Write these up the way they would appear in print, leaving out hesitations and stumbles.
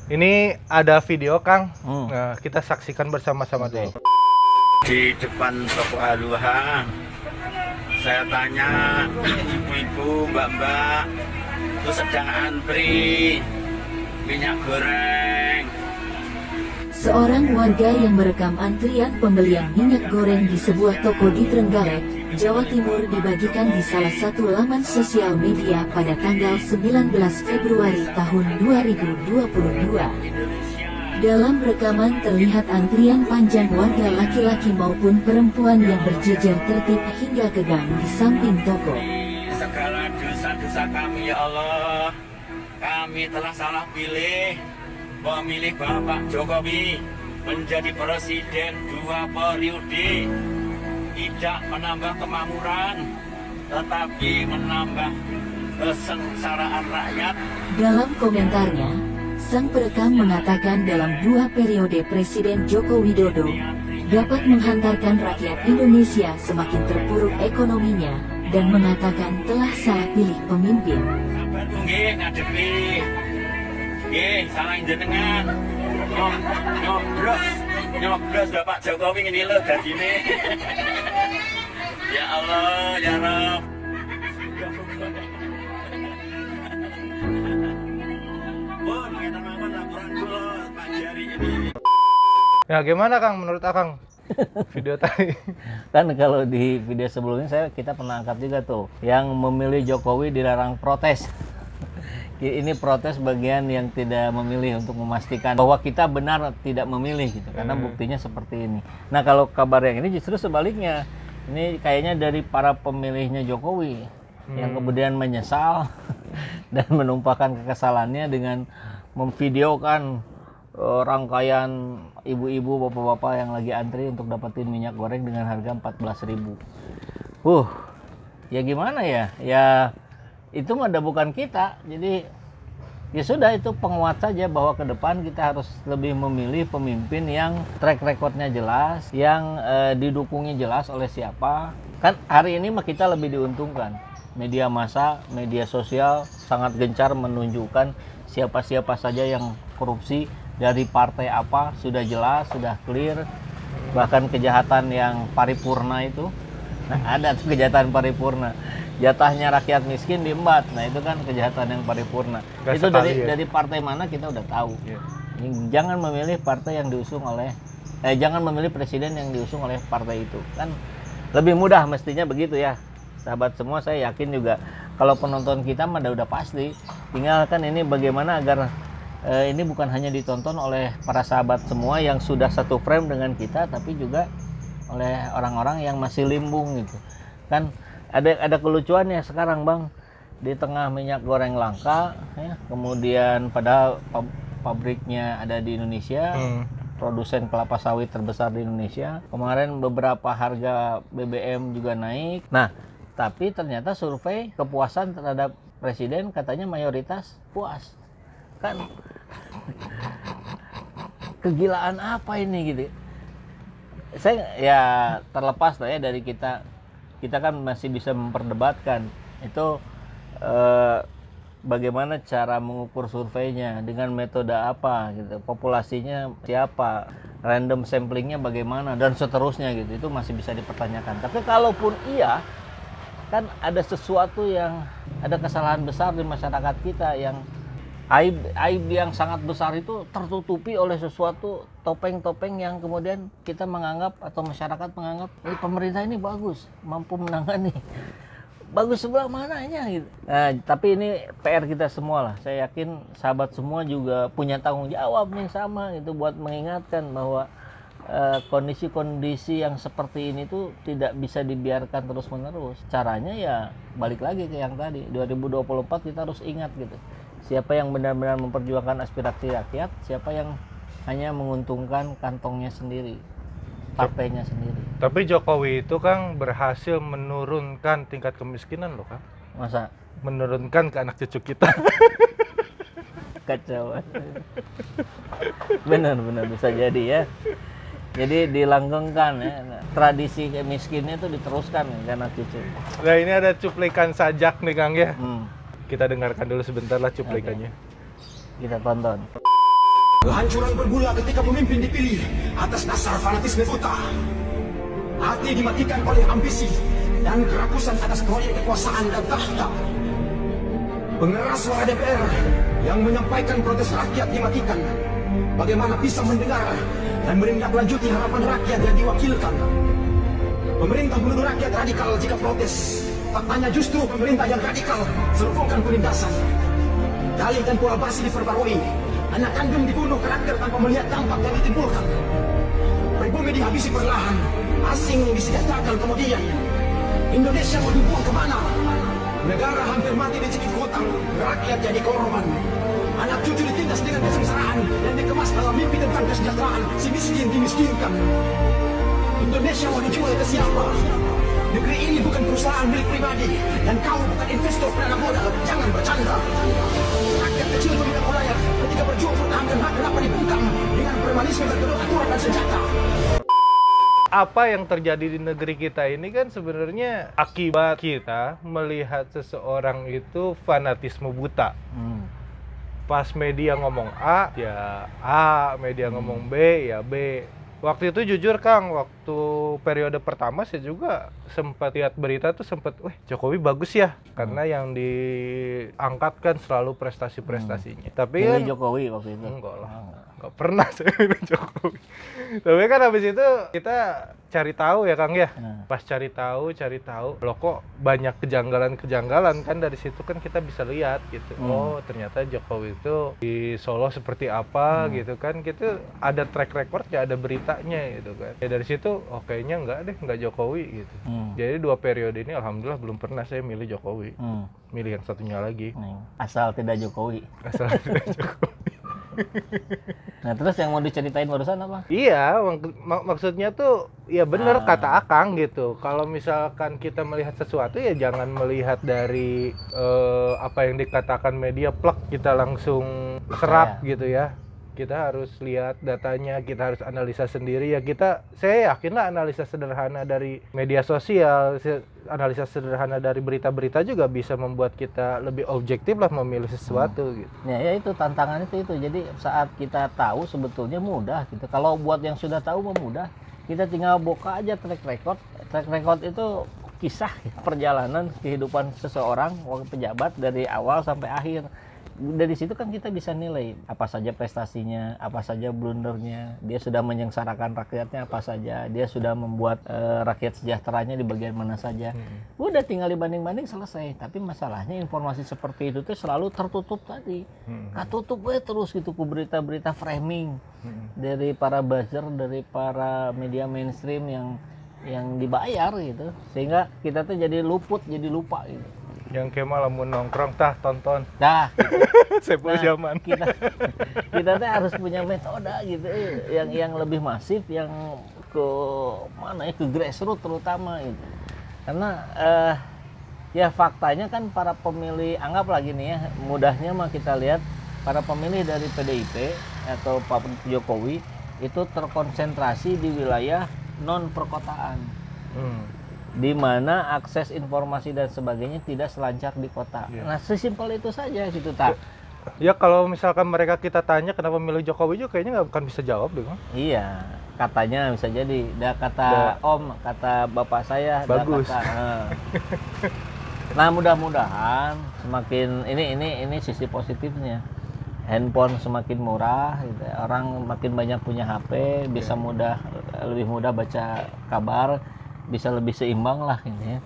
Ini ada video Kang, nah, kita saksikan bersama-sama dulu. Di depan toko Aluha, saya tanya ibu-ibu, mbak-mbak, itu sedang antri minyak goreng. Seorang warga yang merekam antrian pembelian minyak goreng di sebuah toko di Trenggalek, Jawa Timur dibagikan di salah satu laman sosial media pada tanggal 19 Februari tahun 2022. Dalam rekaman terlihat antrian panjang warga laki-laki maupun perempuan yang berjejer tertib hingga ke gang di samping toko. Segala dosa-dosa kami ya Allah, kami telah salah pilih memilih Bapak Jokowi menjadi presiden 2 periode, tidak menambah kemakmuran tetapi menambah kesengsaraan rakyat. Dalam komentarnya, sang perekam mengatakan dalam 2 periode Presiden Joko Widodo dapat menghantarkan rakyat Indonesia semakin terpuruk ekonominya dan mengatakan telah salah pilih pemimpin. Sabar nggih ngadepi. Nggih, salah jenengan. Nyoblos Bapak Jokowi ngene lho dadine. Ya Allah, ya Rabb. Ya gimana Kang menurut Akang video tadi? Kan kalau di video sebelumnya kita pernah angkat juga tuh yang memilih Jokowi dilarang protes. Ini protes bagian yang tidak memilih untuk memastikan bahwa kita benar tidak memilih gitu, karena buktinya seperti ini. Nah kalau kabar yang ini justru sebaliknya, ini kayaknya dari para pemilihnya Jokowi yang kemudian menyesal dan menumpahkan kekesalannya dengan memvideokan rangkaian ibu-ibu, bapak-bapak yang lagi antri untuk dapetin minyak goreng dengan harga 14.000. Ya gimana ya? Ya itu mah bukan kita. Jadi ya sudah, itu penguat saja bahwa ke depan kita harus lebih memilih pemimpin yang track recordnya jelas, yang didukungnya jelas oleh siapa. Kan hari ini mah kita lebih diuntungkan. Media massa, media sosial sangat gencar menunjukkan siapa-siapa saja yang korupsi dari partai apa, sudah jelas, sudah clear. Bahkan kejahatan yang paripurna itu, nah ada tuh kejahatan paripurna, jatahnya rakyat miskin diembat. Nah itu kan kejahatan yang paripurna. Gak itu sekali, dari partai mana kita udah tahu. Yeah. Jangan memilih partai yang diusung oleh jangan memilih presiden yang diusung oleh partai itu. Kan lebih mudah mestinya begitu ya. Sahabat semua, saya yakin juga kalau penonton kita mah udah pasti. Tinggal kan ini bagaimana agar ini bukan hanya ditonton oleh para sahabat semua yang sudah satu frame dengan kita, tapi juga oleh orang-orang yang masih limbung gitu. Kan ada kelucuannya sekarang Bang, di tengah minyak goreng langka ya, kemudian padahal pabriknya ada di Indonesia, produsen kelapa sawit terbesar di Indonesia. Kemarin beberapa harga BBM juga naik. Nah, tapi ternyata survei kepuasan terhadap presiden katanya mayoritas puas. Kan kegilaan apa ini gitu. Saya ya terlepas lah ya dari kita kan masih bisa memperdebatkan itu bagaimana cara mengukur surveinya, dengan metode apa gitu, populasinya siapa, random samplingnya bagaimana, dan seterusnya gitu. Itu masih bisa dipertanyakan. Tapi kalaupun iya, kan ada sesuatu yang ada kesalahan besar di masyarakat kita, yang aib yang sangat besar itu tertutupi oleh sesuatu topeng-topeng yang kemudian kita menganggap atau masyarakat menganggap pemerintah ini bagus, mampu menangani. Bagus sebelah mananya gitu. Nah, tapi ini PR kita semua lah. Saya yakin sahabat semua juga punya tanggung jawab yang sama gitu, buat mengingatkan bahwa kondisi-kondisi yang seperti ini tuh tidak bisa dibiarkan terus-menerus. Caranya ya balik lagi ke yang tadi, 2024 kita harus ingat gitu. Siapa yang benar-benar memperjuangkan aspirasi rakyat, siapa yang hanya menguntungkan kantongnya sendiri, partainya sendiri. Tapi Jokowi itu Kang berhasil menurunkan tingkat kemiskinan loh Kang. Masa? Menurunkan ke anak cucu kita. Kacau. Benar bisa jadi ya. Jadi dilanggengkan ya, tradisi miskinnya itu diteruskan ya, anak cucu. Nah ini ada cuplikan sajak nih Kang ya. Hmm. Kita dengarkan dulu sebentar lah cuplikannya. Kita tonton. Kehancuran bermula ketika pemimpin dipilih atas dasar fanatisme buta. Hati dimatikan oleh ambisi dan kerakusan atas proyek kekuasaan dan tahta. Pengeras suara DPR yang menyampaikan protes rakyat dimatikan. Bagaimana bisa mendengar dan menindaklanjuti harapan rakyat yang diwakilkan? Pemerintah menuduh rakyat radikal jika protes. Faktanya justru pemerintah yang radikal selubungkan penindasan. Dalih dan pola basi diperbarui. Anak kandung dibunuh karakter tanpa melihat dampak yang ditimbulkan. Pribumi dihabisi perlahan. Asing disejahterakan kemudian. Indonesia mau dibuang kemana? Negara hampir mati dicekik hutang. Rakyat jadi korban. Anak cucu ditindas dengan kesengsaraan dan dikemas dalam mimpi tentang kesejahteraan. Si miskin dimiskinkan. Indonesia mau dijual ke siapa? Negeri ini bukan perusahaan milik pribadi dan kau bukan investor penanam modal. Jangan bercanda. Rakyat kecil pemegang wilayah ketika berjuang pertahankan hak kenapa dibungkam dengan premanisme berkedok aturan dan senjata. Apa yang terjadi di negeri kita ini kan sebenarnya akibat kita melihat seseorang itu fanatisme buta. Pas media ngomong A, ya A, media ngomong B, ya B. Waktu itu jujur Kang, waktu periode pertama saya juga sempat lihat berita tuh sempat, wah Jokowi bagus ya, karena yang diangkat kan selalu prestasi-prestasinya. Tapi Pilih kan Jokowi waktu itu. enggak lah, enggak pernah saya pilih Jokowi. Tapi kan habis itu kita cari tahu ya Kang ya. Pas cari tahu, loh kok banyak kejanggalan-kejanggalan kan dari situ kan kita bisa lihat gitu. Oh, ternyata Jokowi itu di Solo seperti apa gitu kan. Kita ada track recordnya, ada beritanya gitu kan. Ya dari situ, oh kayaknya enggak Jokowi gitu. Jadi 2 periode ini alhamdulillah belum pernah saya milih Jokowi. Milih yang satunya lagi. Asal tidak Jokowi. Asal tidak Jokowi. Nah terus yang mau diceritain barusan apa? Iya, maksudnya tuh ya bener kata Akang gitu. Kalau misalkan kita melihat sesuatu ya jangan melihat dari apa yang dikatakan media plek kita langsung serap gitu ya. Kita harus lihat datanya, kita harus analisa sendiri ya. Saya yakinlah analisa sederhana dari media sosial, analisa sederhana dari berita-berita juga bisa membuat kita lebih objektif lah memilih sesuatu gitu. Ya itu tantangan itu. Jadi saat kita tahu sebetulnya mudah gitu. Kalau buat yang sudah tahu mah mudah. Kita tinggal buka aja track record. Track record itu kisah perjalanan kehidupan seseorang pejabat dari awal sampai akhir. Dari situ kan kita bisa nilai apa saja prestasinya, apa saja blundernya, dia sudah menyengsarakan rakyatnya apa saja, dia sudah membuat rakyat sejahteranya di bagian mana saja. Udah tinggal dibanding-banding selesai. Tapi masalahnya informasi seperti itu tuh selalu tertutup tadi. Ketutup terus gitu ku berita-berita framing dari para buzzer, dari para media mainstream yang dibayar gitu. Sehingga kita tuh jadi luput, jadi lupa gitu. Yang Kemal lamun nongkrong tah tonton. Nah, Sepuluh zaman. kita tuh harus punya metode gitu yang lebih masif, yang ke mana ya, ke grassroots terutama gitu. Karena ya faktanya kan para pemilih, anggap lagi nih ya, mudahnya mah kita lihat para pemilih dari PDIP atau Pak Jokowi itu terkonsentrasi di wilayah non perkotaan. Di mana akses informasi dan sebagainya tidak selancar di kota. Nah, sesimpel itu saja gitu, tak. Ya kalau misalkan mereka kita tanya kenapa milih Jokowi juga kayaknya nggak akan bisa jawab deh, Bang. Iya, katanya bisa jadi. Kata Om, kata bapak saya, bagus. Nah, mudah-mudahan semakin ini sisi positifnya. Handphone semakin murah, gitu. Orang makin banyak punya HP, bisa lebih mudah baca kabar, bisa lebih seimbang lah ini ya.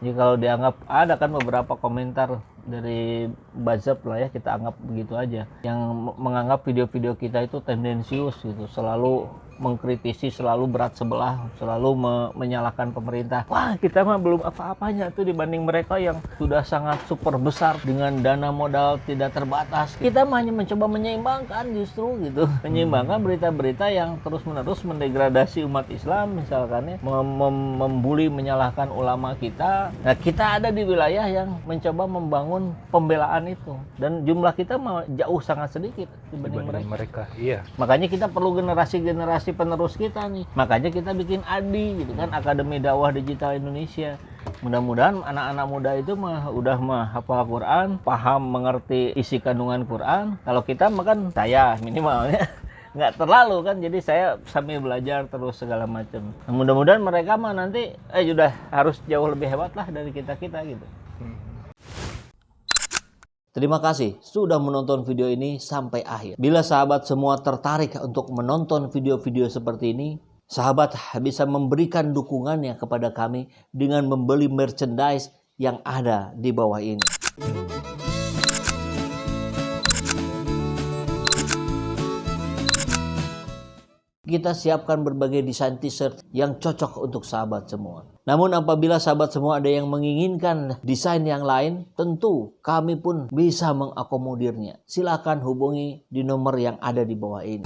Jadi kalau dianggap ada kan beberapa komentar dari buzzer lah ya, kita anggap begitu aja, yang menganggap video-video kita itu tendensius gitu, selalu mengkritisi, selalu berat sebelah, selalu menyalahkan pemerintah. Wah, kita mah belum apa-apanya tuh dibanding mereka yang sudah sangat super besar dengan dana modal tidak terbatas. Kita mah hanya mencoba menyeimbangkan justru gitu. Menyeimbangkan berita-berita yang terus-menerus mendegradasi umat Islam misalkan ya, membuli, menyalahkan ulama kita. Nah, kita ada di wilayah yang mencoba membangun pembelaan itu. Dan jumlah kita mah jauh sangat sedikit dibanding mereka. Iya. Makanya kita perlu generasi penerus kita nih. Makanya kita bikin ADI gitu kan, Akademi Dakwah Digital Indonesia. Mudah-mudahan anak-anak muda itu udah menghafal Quran, paham mengerti isi kandungan Quran. Kalau kita makan saya minimalnya nggak terlalu kan, jadi saya sambil belajar terus segala macam. Nah, mudah-mudahan mereka mah nanti sudah harus jauh lebih hebat lah dari kita gitu. Terima kasih sudah menonton video ini sampai akhir. Bila sahabat semua tertarik untuk menonton video-video seperti ini, sahabat bisa memberikan dukungannya kepada kami dengan membeli merchandise yang ada di bawah ini. Kita siapkan berbagai desain t-shirt yang cocok untuk sahabat semua. Namun apabila sahabat semua ada yang menginginkan desain yang lain, tentu kami pun bisa mengakomodirnya. Silakan hubungi di nomor yang ada di bawah ini.